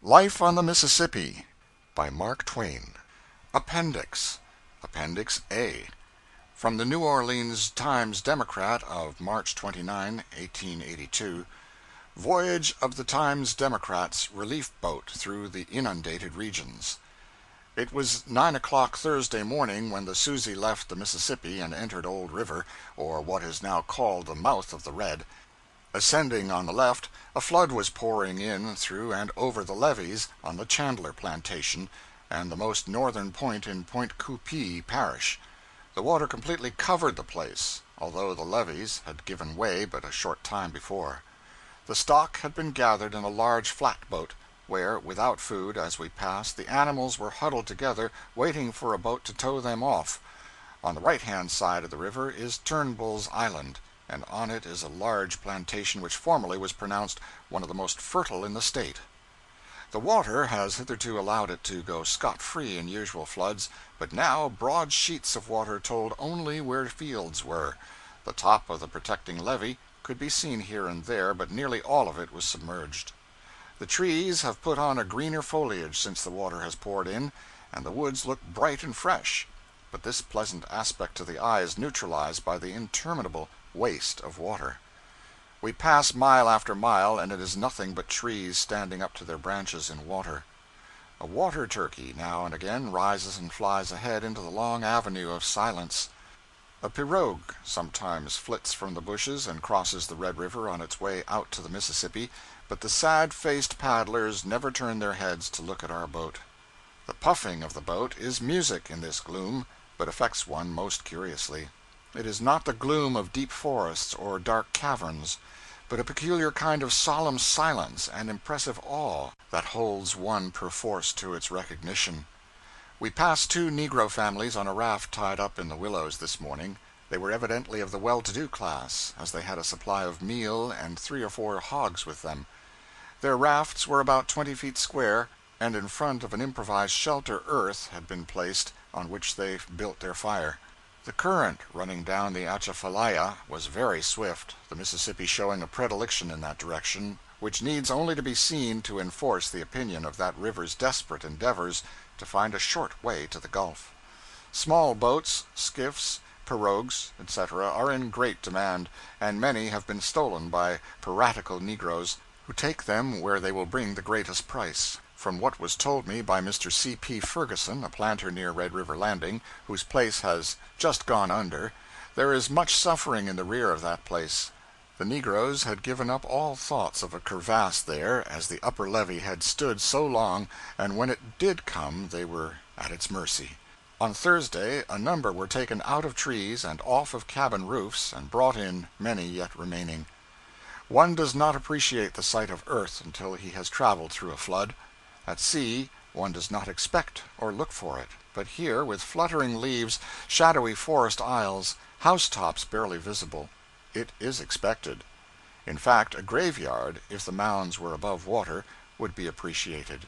Life on the Mississippi by Mark Twain. Appendix. Appendix A. From the New Orleans Times-Democrat of March 29, 1882. Voyage of the Times-Democrat's relief boat through the inundated regions. It was 9 o'clock Thursday morning when the Susie left the Mississippi and entered Old River, or what is now called the mouth of the Red. Ascending on the left, a flood was pouring in through and over the levees on the Chandler plantation, and the most northern point in Point Coupee parish. The water completely covered the place, although the levees had given way but a short time before. The stock had been gathered in a large flatboat, where, without food, as we passed, the animals were huddled together, waiting for a boat to tow them off. On the right-hand side of the river is Turnbull's Island, and on it is a large plantation which formerly was pronounced one of the most fertile in the State. The water has hitherto allowed it to go scot-free in usual floods, but now broad sheets of water told only where fields were. The top of the protecting levee could be seen here and there, but nearly all of it was submerged. The trees have put on a greener foliage since the water has poured in, and the woods look bright and fresh, but this pleasant aspect to the eye is neutralized by the interminable waste of water. We pass mile after mile, and it is nothing but trees standing up to their branches in water. A water turkey now and again rises and flies ahead into the long avenue of silence. A pirogue sometimes flits from the bushes and crosses the Red River on its way out to the Mississippi, but the sad-faced paddlers never turn their heads to look at our boat. The puffing of the boat is music in this gloom, but affects one most curiously. It is not the gloom of deep forests or dark caverns, but a peculiar kind of solemn silence and impressive awe that holds one perforce to its recognition. We passed two negro families on a raft tied up in the willows this morning. They were evidently of the well-to-do class, as they had a supply of meal and 3 or 4 hogs with them. Their rafts were about 20 feet square, and in front of an improvised shelter earth had been placed on which they built their fire. The current running down the Atchafalaya was very swift, the Mississippi showing a predilection in that direction, which needs only to be seen to enforce the opinion of that river's desperate endeavors to find a short way to the Gulf. Small boats, skiffs, pirogues, etc., are in great demand, and many have been stolen by piratical negroes, who take them where they will bring the greatest price. From what was told me by Mr. C. P. Ferguson, a planter near Red River Landing, whose place has just gone under, there is much suffering in the rear of that place. The negroes had given up all thoughts of a crevasse there, as the upper levee had stood so long, and when it did come they were at its mercy. On Thursday a number were taken out of trees and off of cabin roofs, and brought in, many yet remaining. One does not appreciate the sight of earth until he has traveled through a flood. At sea, one does not expect or look for it, but here, with fluttering leaves, shadowy forest aisles, housetops barely visible, it is expected. In fact, a graveyard, if the mounds were above water, would be appreciated.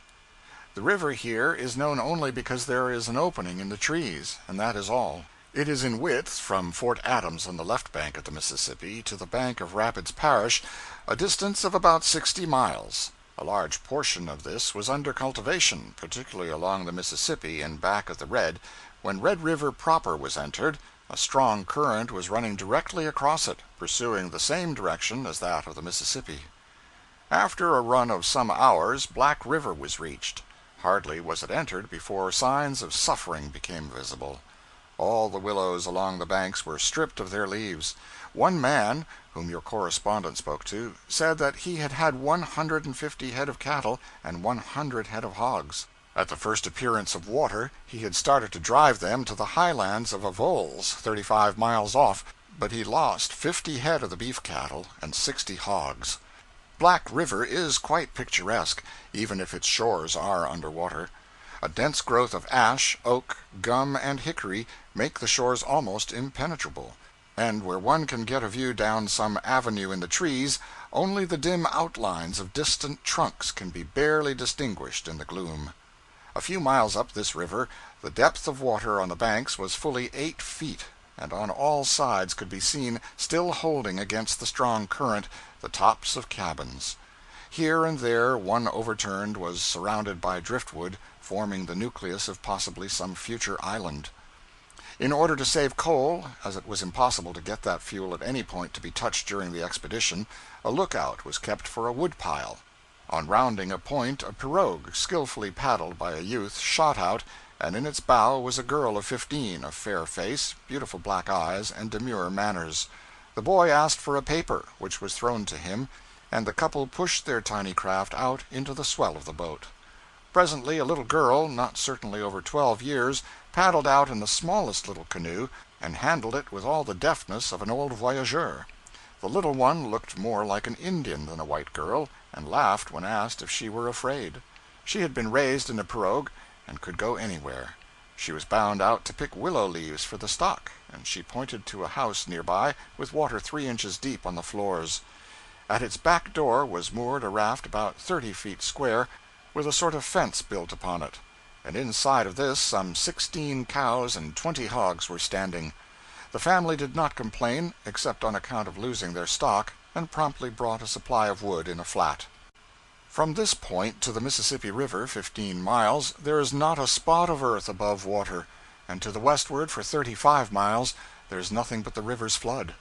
The river here is known only because there is an opening in the trees, and that is all. It is in width from Fort Adams on the left bank of the Mississippi to the bank of Rapids Parish, a distance of about 60 miles. A large portion of this was under cultivation, particularly along the Mississippi and back of the Red. When Red River proper was entered, a strong current was running directly across it, pursuing the same direction as that of the Mississippi. After a run of some hours, Black River was reached. Hardly was it entered before signs of suffering became visible. All the willows along the banks were stripped of their leaves. One man, whom your correspondent spoke to, said that he had had 150 head of cattle and 100 head of hogs. At the first appearance of water, he had started to drive them to the highlands of Avoyelles, 35 miles off, but he lost 50 head of the beef cattle and 60 hogs. Black River is quite picturesque, even if its shores are under water. A dense growth of ash, oak, gum, and hickory make the shores almost impenetrable, and where one can get a view down some avenue in the trees, only the dim outlines of distant trunks can be barely distinguished in the gloom. A few miles up this river, the depth of water on the banks was fully 8 feet, and on all sides could be seen, still holding against the strong current, the tops of cabins. Here and there one overturned was surrounded by driftwood, forming the nucleus of possibly some future island. In order to save coal, as it was impossible to get that fuel at any point to be touched during the expedition, a lookout was kept for a woodpile. On rounding a point, a pirogue, skillfully paddled by a youth, shot out, and in its bow was a girl of 15, of fair face, beautiful black eyes, and demure manners. The boy asked for a paper, which was thrown to him, and the couple pushed their tiny craft out into the swell of the boat. Presently a little girl, not certainly over 12 years, paddled out in the smallest little canoe, and handled it with all the deftness of an old voyageur. The little one looked more like an Indian than a white girl, and laughed when asked if she were afraid. She had been raised in a pirogue, and could go anywhere. She was bound out to pick willow leaves for the stock, and she pointed to a house near by, with water 3 inches deep on the floors. At its back door was moored a raft about 30 feet square, with a sort of fence built upon it, and inside of this some 16 cows and 20 hogs were standing. The family did not complain, except on account of losing their stock, and promptly brought a supply of wood in a flat. From this point to the Mississippi River, 15 miles, there is not a spot of earth above water, and to the westward for 35 miles there is nothing but the river's flood.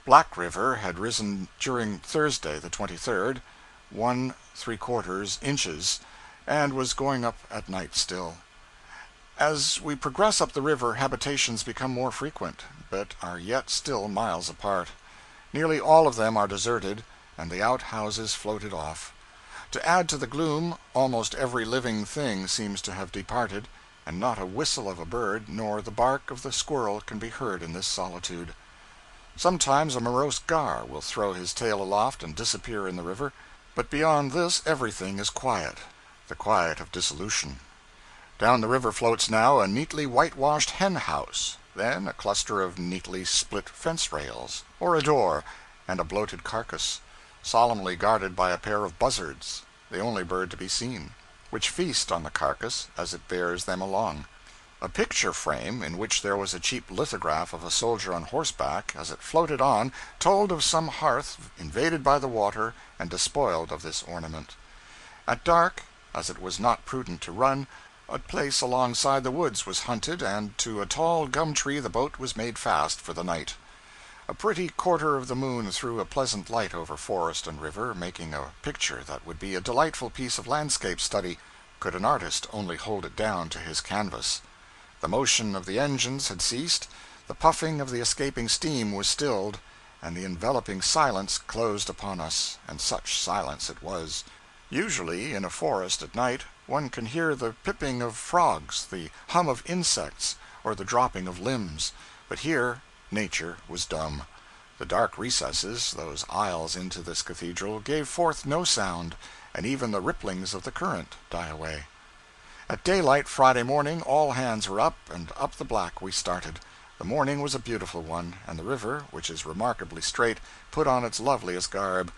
Black River had risen during Thursday, the 23rd, 1¾ inches, and was going up at night still. As we progress up the river, habitations become more frequent, but are yet still miles apart. Nearly all of them are deserted, and the outhouses floated off. To add to the gloom, almost every living thing seems to have departed, and not a whistle of a bird nor the bark of the squirrel can be heard in this solitude. Sometimes a morose gar will throw his tail aloft and disappear in the river, but beyond this everything is quiet, the quiet of dissolution. Down the river floats now a neatly whitewashed hen house, then a cluster of neatly split fence rails, or a door, and a bloated carcass, solemnly guarded by a pair of buzzards, the only bird to be seen, which feast on the carcass as it bears them along. A picture frame, in which there was a cheap lithograph of a soldier on horseback, as it floated on, told of some hearth invaded by the water and despoiled of this ornament. At dark, as it was not prudent to run, a place alongside the woods was hunted, and to a tall gum tree the boat was made fast for the night. A pretty quarter of the moon threw a pleasant light over forest and river, making a picture that would be a delightful piece of landscape study, could an artist only hold it down to his canvas. The motion of the engines had ceased, the puffing of the escaping steam was stilled, and the enveloping silence closed upon us, and such silence it was. Usually, in a forest at night, one can hear the pipping of frogs, the hum of insects, or the dropping of limbs, but here nature was dumb. The dark recesses, those aisles into this cathedral, gave forth no sound, and even the ripplings of the current die away. At daylight Friday morning all hands were up, and up the Black we started. The morning was a beautiful one, and the river, which is remarkably straight, put on its loveliest garb.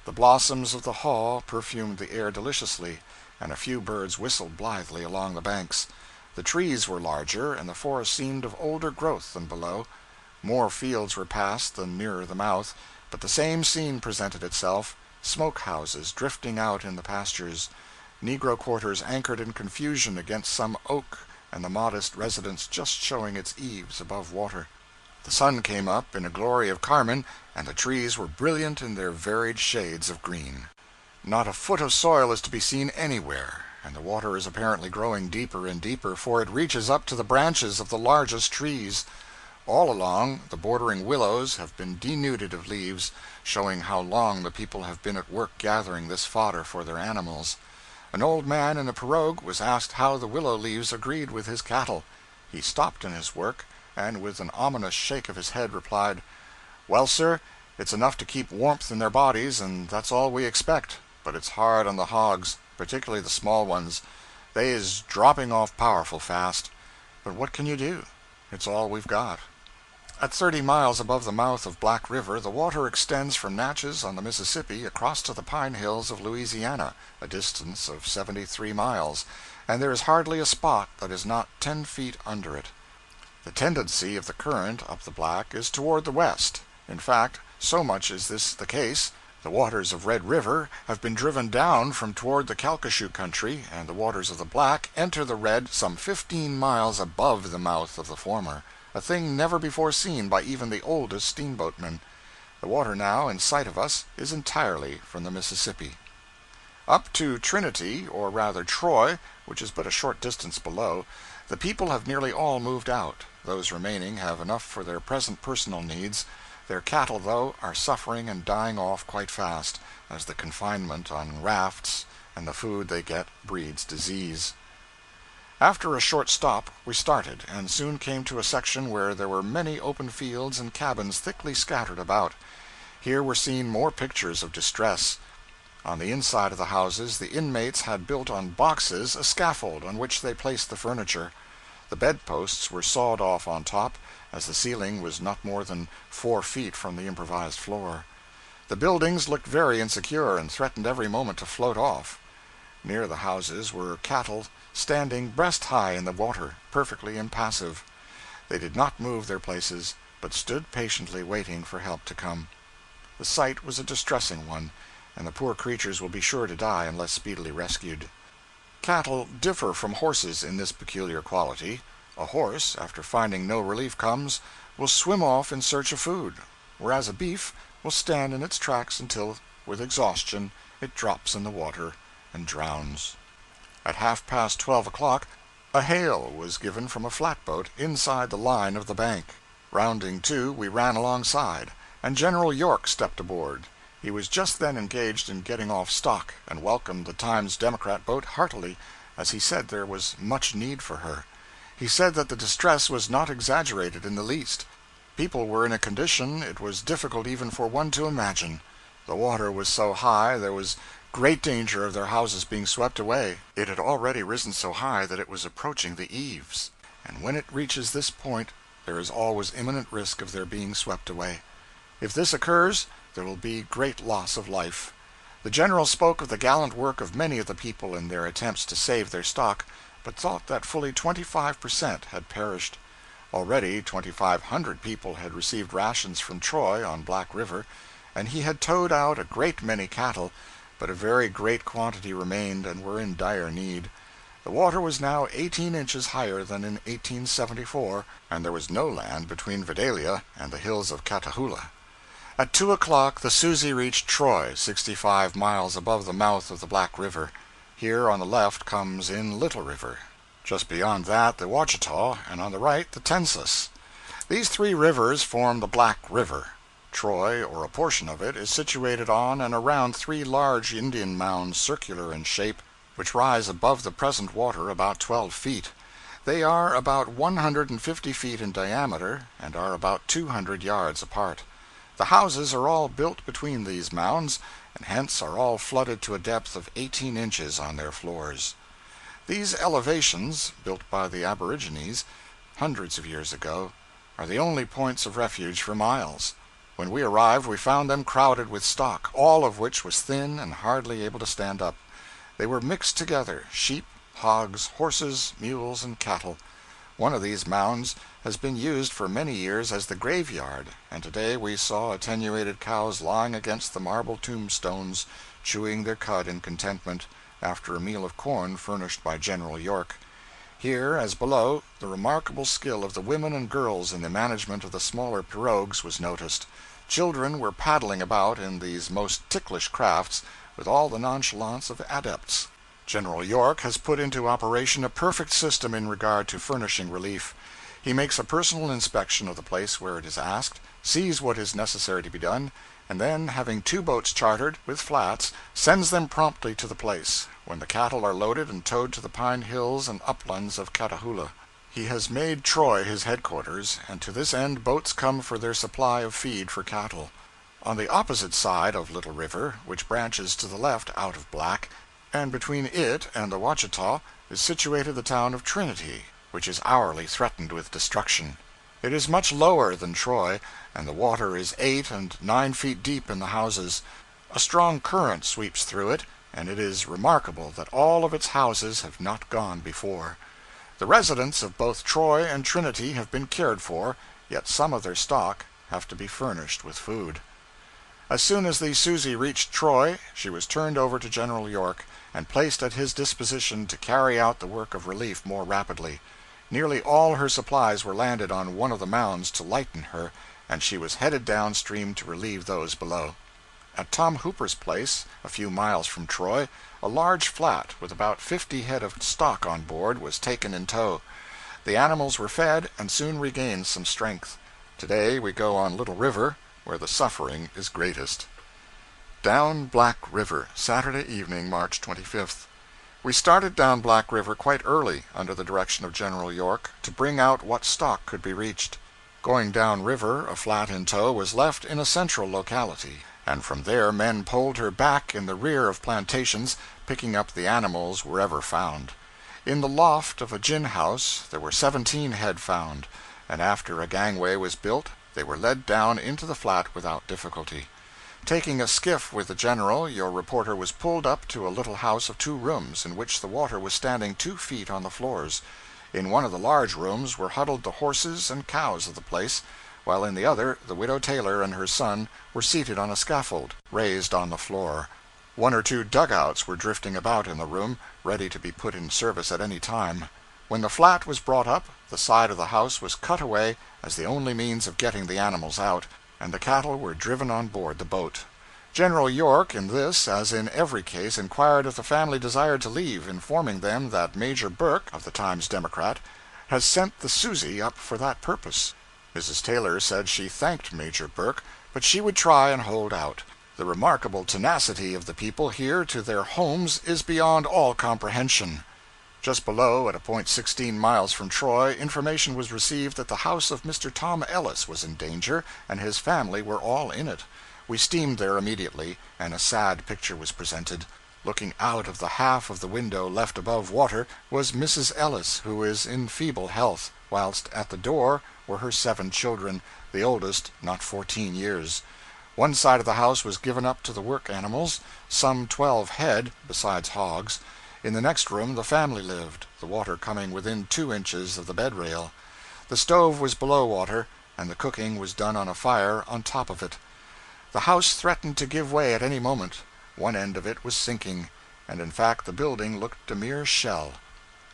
The blossoms of the haw perfumed the air deliciously, and a few birds whistled blithely along the banks. The trees were larger, and the forest seemed of older growth than below. More fields were passed than nearer the mouth, but the same scene presented itself: smoke houses drifting out in the pastures, negro quarters anchored in confusion against some oak, and the modest residence just showing its eaves above water. The sun came up in a glory of carmine, and the trees were brilliant in their varied shades of green. Not a foot of soil is to be seen anywhere, and the water is apparently growing deeper and deeper, for it reaches up to the branches of the largest trees. All along, the bordering willows have been denuded of leaves, showing how long the people have been at work gathering this fodder for their animals. An old man in a pirogue was asked how the willow leaves agreed with his cattle. He stopped in his work, and with an ominous shake of his head replied, "Well, sir, it's enough to keep warmth in their bodies, and that's all we expect, but it's hard on the hogs, particularly the small ones. They is dropping off powerful fast. But what can you do? It's all we've got." At 30 miles above the mouth of Black River, the water extends from Natchez on the Mississippi across to the Pine Hills of Louisiana, a distance of 73 miles, and there is hardly a spot that is not 10 feet under it. The tendency of the current up the Black is toward the west. In fact, so much is this the case The waters of Red River have been driven down from toward the Calcasieu country, and the waters of the Black enter the Red some 15 miles above the mouth of the former, a thing never before seen by even the oldest steamboatmen. The water now in sight of us is entirely from the Mississippi. Up to Trinity, or rather Troy, which is but a short distance below, the people have nearly all moved out. Those remaining have enough for their present personal needs. Their cattle, though, are suffering and dying off quite fast, as the confinement on rafts and the food they get breeds disease. After a short stop, we started, and soon came to a section where there were many open fields and cabins thickly scattered about. Here were seen more pictures of distress. On the inside of the houses the inmates had built on boxes a scaffold on which they placed the furniture. The bedposts were sawed off on top, as the ceiling was not more than 4 feet from the improvised floor. The buildings looked very insecure, and threatened every moment to float off. Near the houses were cattle standing breast high in the water, perfectly impassive. They did not move their places, but stood patiently waiting for help to come. The sight was a distressing one, and the poor creatures will be sure to die unless speedily rescued. Cattle differ from horses in this peculiar quality. A horse, after finding no relief comes, will swim off in search of food, whereas a beef will stand in its tracks until, with exhaustion, it drops in the water and drowns. At 12:30 o'clock, a hail was given from a flatboat inside the line of the bank. Rounding to, we ran alongside, and General York stepped aboard. He was just then engaged in getting off stock, and welcomed the Times Democrat boat heartily, as he said there was much need for her. He said that the distress was not exaggerated in the least. People were in a condition it was difficult even for one to imagine. The water was so high there was great danger of their houses being swept away. It had already risen so high that it was approaching the eaves, and when it reaches this point there is always imminent risk of their being swept away. If this occurs, there will be great loss of life. The General spoke of the gallant work of many of the people in their attempts to save their stock, but thought that fully 25% had perished. Already 2,500 people had received rations from Troy on Black River, and he had towed out a great many cattle, but a very great quantity remained and were in dire need. The water was now 18 inches higher than in 1874, and there was no land between Vidalia and the hills of Catahoula. At 2 o'clock the Susie reached Troy, 65 miles above the mouth of the Black River. Here on the left comes in Little River. Just beyond that the Ouachita, and on the right the Tensas. These 3 rivers form the Black River. Troy, or a portion of it, is situated on and around 3 large Indian mounds, circular in shape, which rise above the present water about 12 feet. They are about 150 feet in diameter, and are about 200 yards apart. The houses are all built between these mounds, and hence are all flooded to a depth of 18 inches on their floors. These elevations, built by the aborigines hundreds of years ago, are the only points of refuge for miles. When we arrived we found them crowded with stock, all of which was thin and hardly able to stand up. They were mixed together, sheep, hogs, horses, mules, and cattle. One of these mounds has been used for many years as the graveyard, and today we saw attenuated cows lying against the marble tombstones, chewing their cud in contentment, after a meal of corn furnished by General York. Here, as below, the remarkable skill of the women and girls in the management of the smaller pirogues was noticed. Children were paddling about in these most ticklish crafts with all the nonchalance of adepts. General York has put into operation a perfect system in regard to furnishing relief. He makes a personal inspection of the place where it is asked, sees what is necessary to be done, and then, having 2 boats chartered, with flats, sends them promptly to the place, when the cattle are loaded and towed to the pine hills and uplands of Catahoula. He has made Troy his headquarters, and to this end boats come for their supply of feed for cattle. On the opposite side of Little River, which branches to the left out of Black, and between it and the Ouachita, is situated the town of Trinity, which is hourly threatened with destruction. It is much lower than Troy, and the water is 8 and 9 feet deep in the houses. A strong current sweeps through it, and it is remarkable that all of its houses have not gone before. The residents of both Troy and Trinity have been cared for, yet some of their stock have to be furnished with food. As soon as the Susie reached Troy, she was turned over to General York, and placed at his disposition to carry out the work of relief more rapidly. Nearly all her supplies were landed on one of the mounds to lighten her, and she was headed downstream to relieve those below. At Tom Hooper's place, a few miles from Troy, a large flat with about 50 head of stock on board was taken in tow. The animals were fed and soon regained some strength. Today we go on Little River, where the suffering is greatest. Down Black River, Saturday evening, March 25th. We started down Black River quite early, under the direction of General York, to bring out what stock could be reached. Going down river, a flat in tow was left in a central locality, and from there men poled her back in the rear of plantations, picking up the animals wherever found. In the loft of a gin house there were 17 head found, and after a gangway was built they were led down into the flat without difficulty. Taking a skiff with the General, your reporter was pulled up to a little house of 2 rooms, in which the water was standing 2 feet on the floors. In one of the large rooms were huddled the horses and cows of the place, while in the other the Widow Taylor and her son were seated on a scaffold, raised on the floor. 1 or 2 dugouts were drifting about in the room, ready to be put in service at any time. When the flat was brought up, the side of the house was cut away as the only means of getting the animals out, and the cattle were driven on board the boat. General York, in this as in every case, inquired if the family desired to leave, informing them that Major Burke, of the Times Democrat, has sent the Susie up for that purpose. Mrs. Taylor said she thanked Major Burke, but she would try and hold out. The remarkable tenacity of the people here to their homes is beyond all comprehension. Just below, at a point 16 miles from Troy, information was received that the house of Mr. Tom Ellis was in danger, and his family were all in it. We steamed there immediately, and a sad picture was presented. Looking out of the half of the window left above water was Mrs. Ellis, who is in feeble health, whilst at the door were her 7 children, the oldest not 14 years. One side of the house was given up to the work animals, some 12 head, besides hogs. In the next room the family lived, the water coming within 2 inches of the bed rail. The stove was below water, and the cooking was done on a fire on top of it. The house threatened to give way at any moment. One end of it was sinking, and in fact the building looked a mere shell.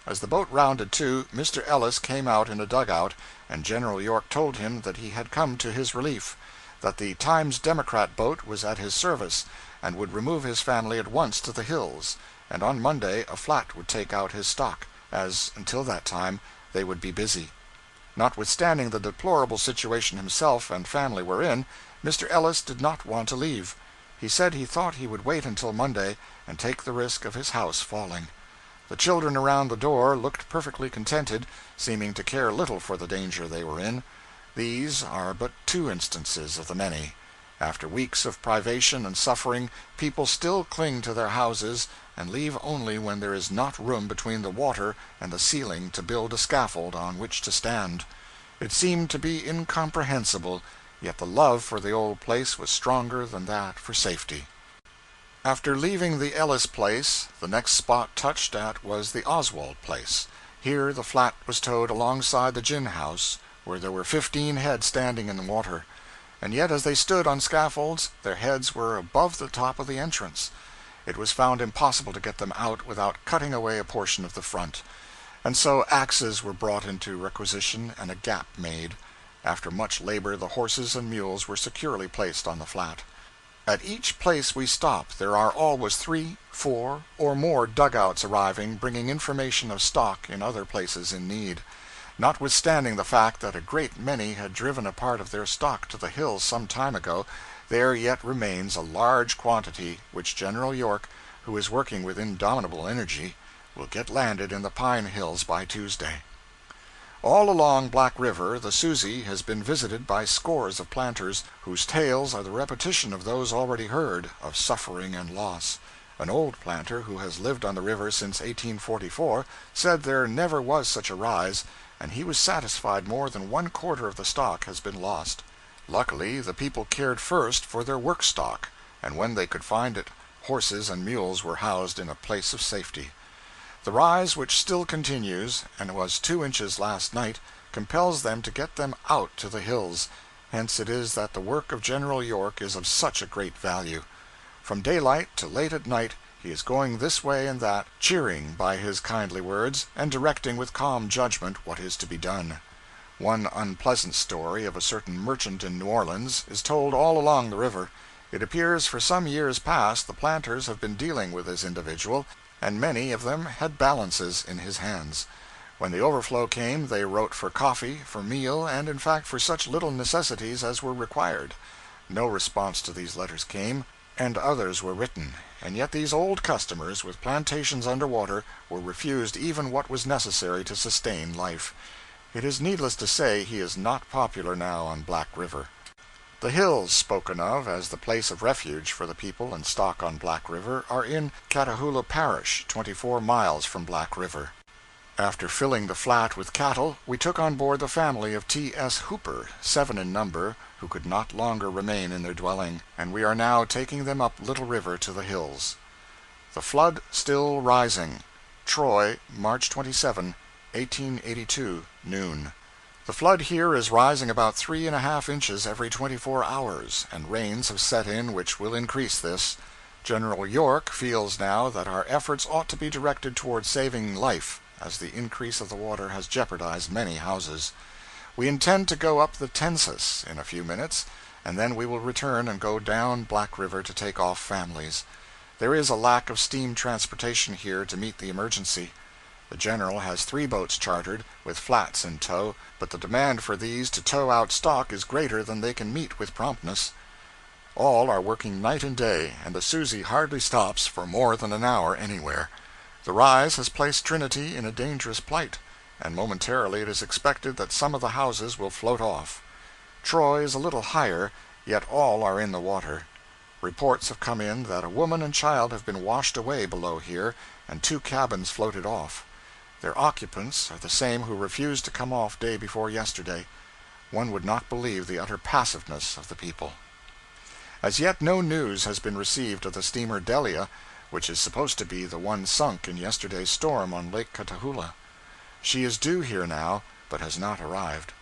As the boat rounded to, Mr. Ellis came out in a dugout, and General York told him that he had come to his relief, that the Times Democrat boat was at his service, and would remove his family at once to the hills, and on Monday a flat would take out his stock, as, until that time, they would be busy. Notwithstanding the deplorable situation himself and family were in, Mr. Ellis did not want to leave. He said he thought he would wait until Monday and take the risk of his house falling. The children around the door looked perfectly contented, seeming to care little for the danger they were in. These are but 2 instances of the many. After weeks of privation and suffering, people still cling to their houses, and leave only when there is not room between the water and the ceiling to build a scaffold on which to stand. It seemed to be incomprehensible, yet the love for the old place was stronger than that for safety. After leaving the Ellis place, the next spot touched at was the Oswald place. Here the flat was towed alongside the gin house, where there were 15 head standing in the water. And yet as they stood on scaffolds, their heads were above the top of the entrance. It was found impossible to get them out without cutting away a portion of the front. And so axes were brought into requisition and a gap made. After much labor the horses and mules were securely placed on the flat. At each place we stop there are always 3, 4, or more dugouts arriving, bringing information of stock in other places in need. Notwithstanding the fact that a great many had driven a part of their stock to the hills some time ago, there yet remains a large quantity which General York, who is working with indomitable energy, will get landed in the Pine Hills by Tuesday. All along Black River the Susie has been visited by scores of planters, whose tales are the repetition of those already heard, of suffering and loss. An old planter who has lived on the river since 1844 said there never was such a rise, and he was satisfied more than 1/4 of the stock has been lost. Luckily the people cared first for their work stock, and when they could find it, horses and mules were housed in a place of safety. The rise, which still continues, and was 2 inches last night, compels them to get them out to the hills, Hence it is that the work of General York is of such a great value. From daylight to late at night he is going this way and that, cheering by his kindly words, and directing with calm judgment what is to be done. One unpleasant story of a certain merchant in New Orleans is told all along the river. It appears for some years past the planters have been dealing with this individual, and many of them had balances in his hands. When the overflow came, they wrote for coffee, for meal, and in fact for such little necessities as were required. No response to these letters came, and others were written, and yet these old customers, with plantations under water, were refused even what was necessary to sustain life. It is needless to say he is not popular now on Black River. The hills spoken of as the place of refuge for the people and stock on Black River are in Catahoula Parish, 24 miles from Black River. After filling the flat with cattle, we took on board the family of T.S. Hooper, 7 in number, who could not longer remain in their dwelling, and we are now taking them up Little River to the hills. The flood still rising. Troy, March 27, 1882, noon. The flood here is rising about 3½ inches every 24 hours, and rains have set in which will increase this. General York feels now that our efforts ought to be directed toward saving life, as the increase of the water has jeopardized many houses. We intend to go up the Tensas in a few minutes, and then we will return and go down Black River to take off families. There is a lack of steam transportation here to meet the emergency. The General has 3 boats chartered, with flats in tow, but the demand for these to tow out stock is greater than they can meet with promptness. All are working night and day, and the Susie hardly stops for more than an hour anywhere. The rise has placed Trinity in a dangerous plight, and momentarily it is expected that some of the houses will float off. Troy is a little higher, yet all are in the water. Reports have come in that a woman and child have been washed away below here, and 2 cabins floated off. Their occupants are the same who refused to come off day before yesterday. One would not believe the utter passiveness of the people. As yet no news has been received of the steamer Delia, which is supposed to be the one sunk in yesterday's storm on Lake Catahoula. She is due here now, but has not arrived.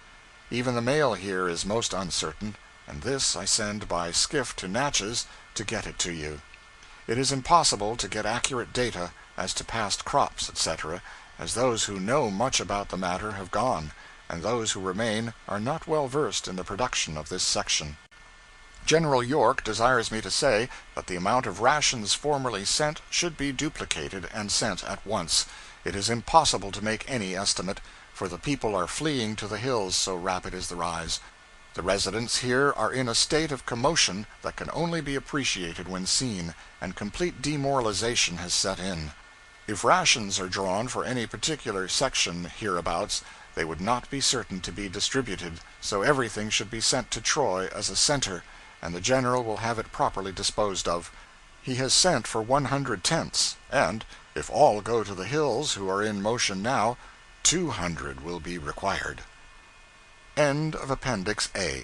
Even the mail here is most uncertain, and this I send by skiff to Natchez to get it to you. It is impossible to get accurate data as to past crops, etc., as those who know much about the matter have gone, and those who remain are not well versed in the production of this section. General York desires me to say that the amount of rations formerly sent should be duplicated and sent at once. It is impossible to make any estimate, for the people are fleeing to the hills, so rapid is the rise. The residents here are in a state of commotion that can only be appreciated when seen, and complete demoralization has set in. If rations are drawn for any particular section hereabouts, they would not be certain to be distributed, so everything should be sent to Troy as a center, and the General will have it properly disposed of. He has sent for 100 tents, and, if all go to the hills who are in motion now, 200 will be required. End of Appendix A.